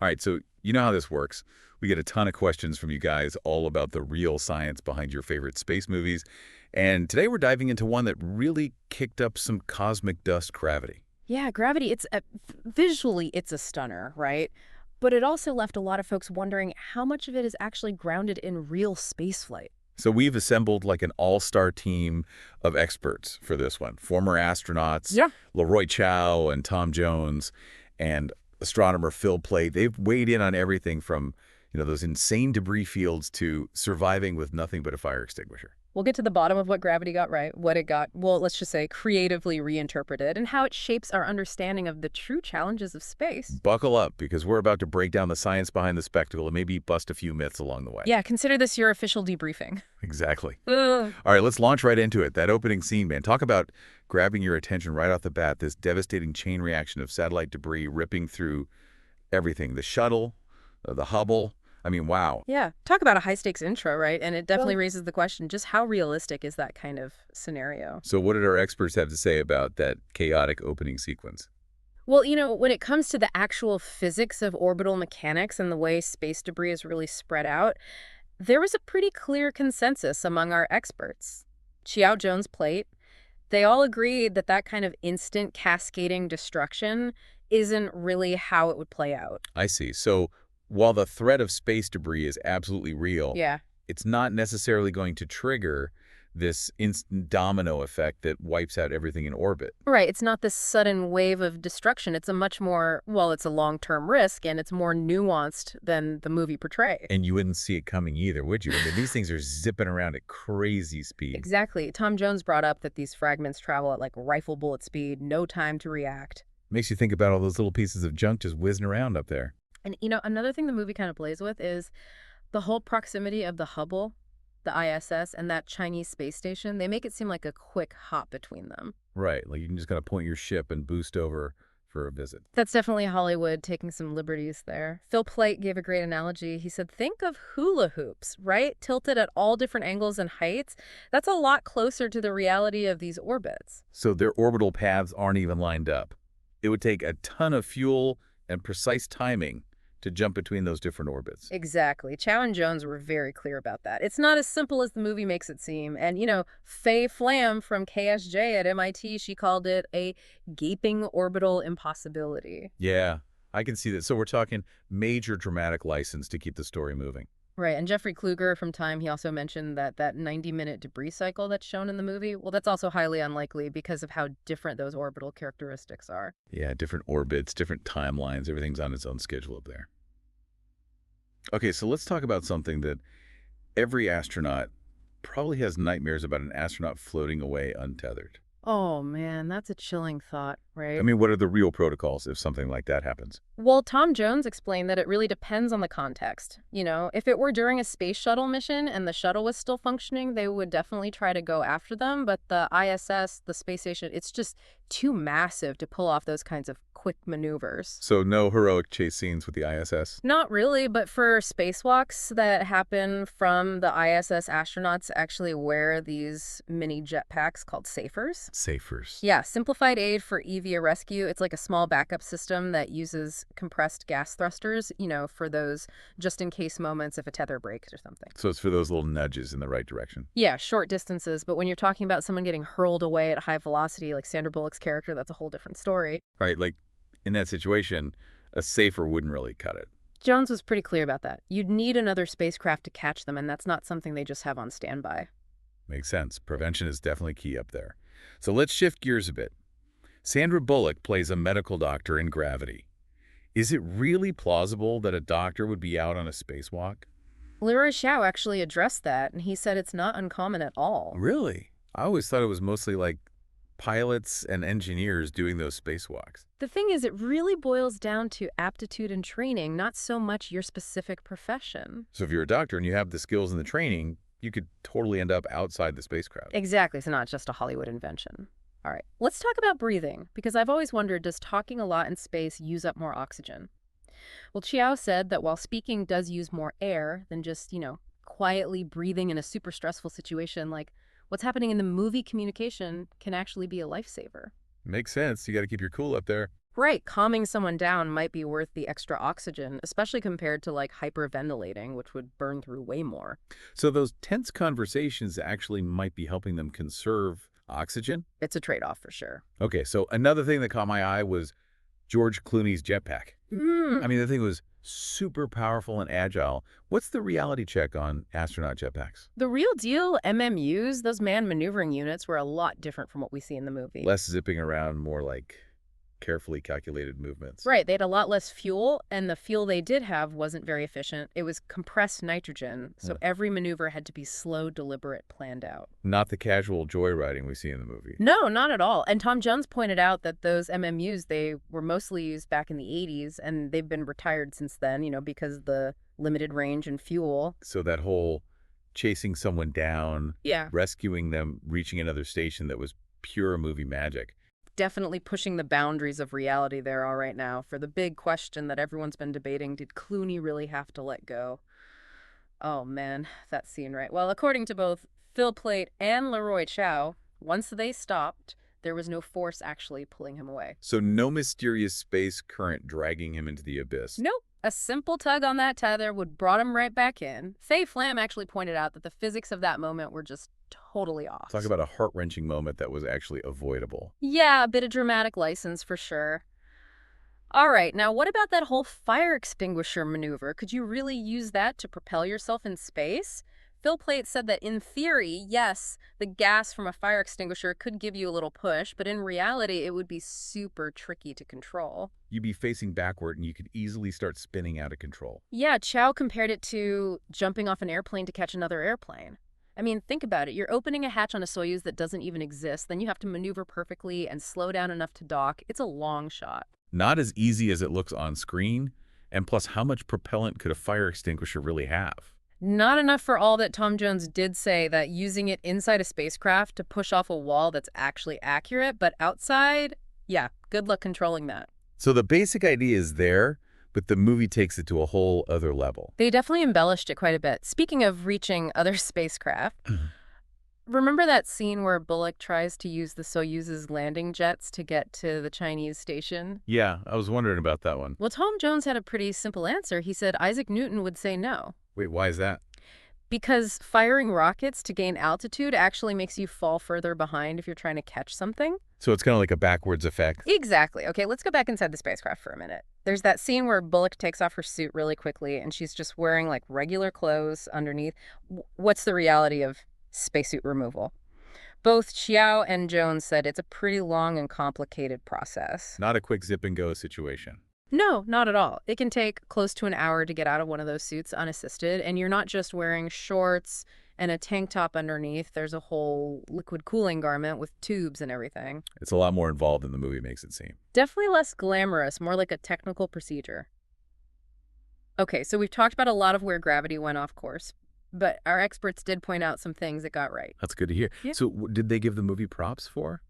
All right, so you know how this works. We get a ton of questions from you guys all about the real science behind your favorite space movies. And today we're diving into one that really kicked up some cosmic dust gravity. Yeah, Gravity, visually it's a stunner, right? But it also left a lot of folks wondering how much of it is actually grounded in real spaceflight. So we've assembled like an all-star team of experts for this one. Former astronauts, Yeah. Leroy Chow and Tom Jones, and astronomer Phil Plait. They've weighed in on everything from, those insane debris fields to surviving with nothing but a fire extinguisher. We'll get to the bottom of what Gravity got right, what it got, well, let's just say creatively reinterpreted, and how it shapes our understanding of the true challenges of space. Buckle up, because we're about to break down the science behind the spectacle and maybe bust a few myths along the way. Yeah, consider this your official debriefing. Exactly. Ugh. All right, let's launch right into it. That opening scene, man. Talk about grabbing your attention right off the bat, this devastating chain reaction of satellite debris ripping through everything. The shuttle, the Hubble. I mean, wow. Yeah, talk about a high-stakes intro, right? And it definitely raises the question, just how realistic is that kind of scenario? So what did our experts have to say about that chaotic opening sequence? Well, when it comes to the actual physics of orbital mechanics and the way space debris is really spread out, there was a pretty clear consensus among our experts. Chiao Jones Plate, they all agreed that that kind of instant cascading destruction isn't really how it would play out. I see. So while the threat of space debris is absolutely real, Yeah. it's not necessarily going to trigger this instant domino effect that wipes out everything in orbit. Right, it's not this sudden wave of destruction. It's a much more, well, it's a long-term risk, and it's more nuanced than the movie portrays. And you wouldn't see it coming either, would you? I mean, these things are zipping around at crazy speed. Exactly. Tom Jones brought up that these fragments travel at like rifle bullet speed, no time to react. Makes you think about all those little pieces of junk just whizzing around up there. And another thing the movie kind of plays with is the whole proximity of the Hubble, the ISS, and that Chinese space station. They make it seem like a quick hop between them. Right, like you can just kind of point your ship and boost over for a visit. That's definitely Hollywood taking some liberties there. Phil Plait gave a great analogy. He said, think of hula hoops, right? Tilted at all different angles and heights. That's a lot closer to the reality of these orbits. So their orbital paths aren't even lined up. It would take a ton of fuel and precise timing to jump between those different orbits. Exactly. Chow and Jones were very clear about that. It's not as simple as the movie makes it seem. And, Faye Flam from KSJ at MIT, she called it a gaping orbital impossibility. Yeah, I can see that. So we're talking major dramatic license to keep the story moving. Right. And Jeffrey Kluger from Time, he also mentioned that 90-minute debris cycle that's shown in the movie, well, that's also highly unlikely because of how different those orbital characteristics are. Yeah, different orbits, different timelines. Everything's on its own schedule up there. Okay, so let's talk about something that every astronaut probably has nightmares about: an astronaut floating away untethered. Oh, man, that's a chilling thought, I right? mean, what are the real protocols if something like that happens? Well, Tom Jones explained that it really depends on the context. If it were during a space shuttle mission and the shuttle was still functioning, they would definitely try to go after them. But the ISS, the space station, it's just too massive to pull off those kinds of quick maneuvers. So no heroic chase scenes with the ISS? Not really, but for spacewalks that happen from the ISS, astronauts actually wear these mini jetpacks called safers. Safers. Yeah, simplified aid for EVA rescue. It's like a small backup system that uses compressed gas thrusters, for those just in case moments if a tether breaks or something. So it's for those little nudges in the right direction. Yeah, short distances, but when you're talking about someone getting hurled away at high velocity, like Sandra Bullock's character, that's a whole different story. Right, like in that situation, a safer wouldn't really cut it. Jones was pretty clear about that. You'd need another spacecraft to catch them, and that's not something they just have on standby. Makes sense. Prevention is definitely key up there. So let's shift gears a bit. Sandra Bullock plays a medical doctor in Gravity. Is it really plausible that a doctor would be out on a spacewalk? Leroy Xiao actually addressed that, and he said it's not uncommon at all. Really? I always thought it was mostly like pilots and engineers doing those spacewalks. The thing is, it really boils down to aptitude and training, not so much your specific profession. So if you're a doctor and you have the skills and the training, you could totally end up outside the spacecraft. Exactly, it's not just a Hollywood invention. All right, let's talk about breathing, because I've always wondered, does talking a lot in space use up more oxygen? Well, Chiao said that while speaking does use more air than just, quietly breathing in a super stressful situation, like what's happening in the movie communication can actually be a lifesaver. Makes sense. You got to keep your cool up there. Right, calming someone down might be worth the extra oxygen, especially compared to like hyperventilating, which would burn through way more. So those tense conversations actually might be helping them conserve oxygen? It's a trade-off for sure. Okay, so another thing that caught my eye was George Clooney's jetpack. I Mm. mean, the thing was super powerful and agile. What's the reality check on astronaut jetpacks? The real deal, MMUs, those manned maneuvering units, were a lot different from what we see in the movie. Less zipping around, more like carefully calculated movements. Right, they had a lot less fuel, and the fuel they did have wasn't very efficient. It was compressed nitrogen, so Huh. every maneuver had to be slow, deliberate, planned out. Not the casual joyriding we see in the movie. No, not at all. And Tom Jones pointed out that those MMUs, they were mostly used back in the 80s, and they've been retired since then, because of the limited range and fuel. So that whole chasing someone down, Yeah. rescuing them, reaching another station, that was pure movie magic. Definitely pushing the boundaries of reality there all right now for the big question that everyone's been debating. Did Clooney really have to let go? Oh man, that scene, right? Well, according to both Phil Plait and Leroy Chow, once they stopped, there was no force actually pulling him away. So no mysterious space current dragging him into the abyss. Nope. A simple tug on that tether would brought him right back in. Faye Flam actually pointed out that the physics of that moment were just totally off. Talk about a heart-wrenching moment that was actually avoidable. Yeah, a bit of dramatic license for sure. All right, now what about that whole fire extinguisher maneuver? Could you really use that to propel yourself in space? Phil Plait said that in theory, yes, the gas from a fire extinguisher could give you a little push, but in reality, it would be super tricky to control. You'd be facing backward and you could easily start spinning out of control. Yeah, Chow compared it to jumping off an airplane to catch another airplane. I mean, think about it. You're opening a hatch on a Soyuz that doesn't even exist, then you have to maneuver perfectly and slow down enough to dock. It's a long shot. Not as easy as it looks on screen, and plus how much propellant could a fire extinguisher really have? Not enough for all that. Tom Jones did say that using it inside a spacecraft to push off a wall that's actually accurate, but outside, yeah, good luck controlling that. So the basic idea is there, but the movie takes it to a whole other level. They definitely embellished it quite a bit. Speaking of reaching other spacecraft, remember that scene where Bullock tries to use the Soyuz's landing jets to get to the Chinese station? Yeah, I was wondering about that one. Well, Tom Jones had a pretty simple answer. He said Isaac Newton would say no. Wait, why is that? Because firing rockets to gain altitude actually makes you fall further behind if you're trying to catch something. So it's kind of like a backwards effect. Exactly. Okay, let's go back inside the spacecraft for a minute. There's that scene where Bullock takes off her suit really quickly and she's just wearing like regular clothes underneath. What's the reality of spacesuit removal? Both Chiao and Jones said it's a pretty long and complicated process. Not a quick zip and go situation. No, not at all. It can take close to an hour to get out of one of those suits unassisted, and you're not just wearing shorts and a tank top underneath. There's a whole liquid cooling garment with tubes and everything. It's a lot more involved than the movie makes it seem. Definitely less glamorous, more like a technical procedure. Okay, so we've talked about a lot of where gravity went off course, but our experts did point out some things it got right. That's good to hear. Yeah. So did they give the movie props for?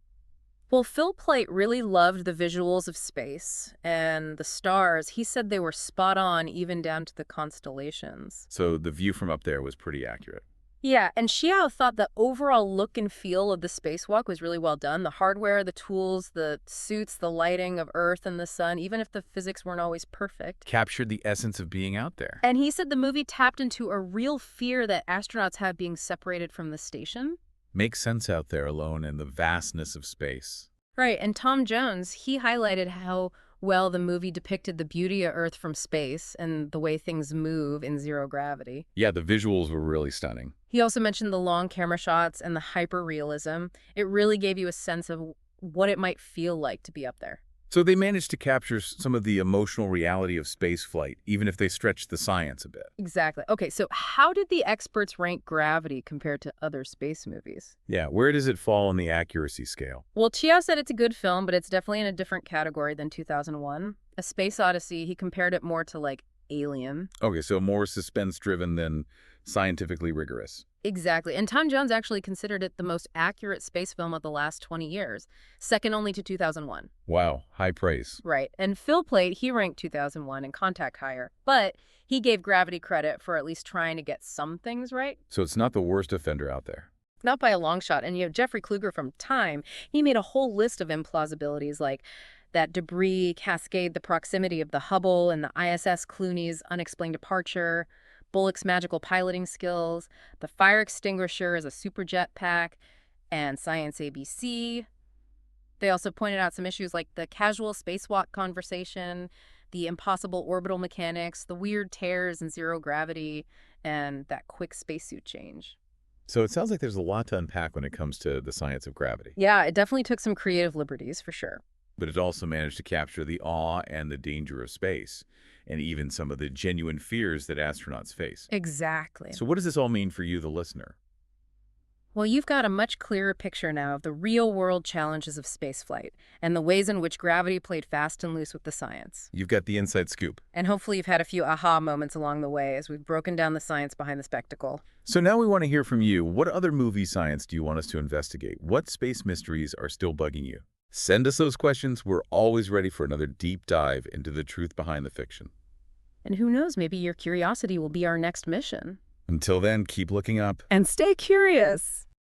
Well, Phil Plait really loved the visuals of space and the stars. He said they were spot on, even down to the constellations. So the view from up there was pretty accurate. Yeah, and Xiao thought the overall look and feel of the spacewalk was really well done. The hardware, the tools, the suits, the lighting of Earth and the sun, even if the physics weren't always perfect. Captured the essence of being out there. And he said the movie tapped into a real fear that astronauts have being separated from the station. Makes sense out there alone in the vastness of space. Right, and Tom Jones, he highlighted how well the movie depicted the beauty of Earth from space and the way things move in zero gravity. Yeah, the visuals were really stunning. He also mentioned the long camera shots and the hyper-realism. It really gave you a sense of what it might feel like to be up there. So they managed to capture some of the emotional reality of space flight, even if they stretched the science a bit. Exactly. Okay, so how did the experts rank Gravity compared to other space movies? Yeah, where does it fall on the accuracy scale? Well, Chiao said it's a good film, but it's definitely in a different category than 2001. A Space Odyssey, he compared it more to, like, Alien. Okay, so more suspense-driven than scientifically rigorous. Exactly. And Tom Jones actually considered it the most accurate space film of the last 20 years, second only to 2001. Wow, high praise. Right. And Phil Plait, he ranked 2001 and Contact higher, but he gave Gravity credit for at least trying to get some things right. So it's not the worst offender out there. Not by a long shot. And you have Jeffrey Kluger from Time. He made a whole list of implausibilities like That debris cascade, the proximity of the Hubble and the ISS Clooney's unexplained departure, Bullock's magical piloting skills, the fire extinguisher as a super jetpack, and Science ABC. They also pointed out some issues like the casual spacewalk conversation, the impossible orbital mechanics, the weird tears in zero gravity, and that quick spacesuit change. So it sounds like there's a lot to unpack when it comes to the science of gravity. Yeah, it definitely took some creative liberties for sure. But it also managed to capture the awe and the danger of space, and even some of the genuine fears that astronauts face. Exactly. So what does this all mean for you, the listener? Well, you've got a much clearer picture now of the real-world challenges of spaceflight and the ways in which gravity played fast and loose with the science. You've got the inside scoop. And hopefully you've had a few aha moments along the way as we've broken down the science behind the spectacle. So now we want to hear from you. What other movie science do you want us to investigate? What space mysteries are still bugging you? Send us those questions. We're always ready for another deep dive into the truth behind the fiction. And who knows, maybe your curiosity will be our next mission. Until then, keep looking up. And stay curious.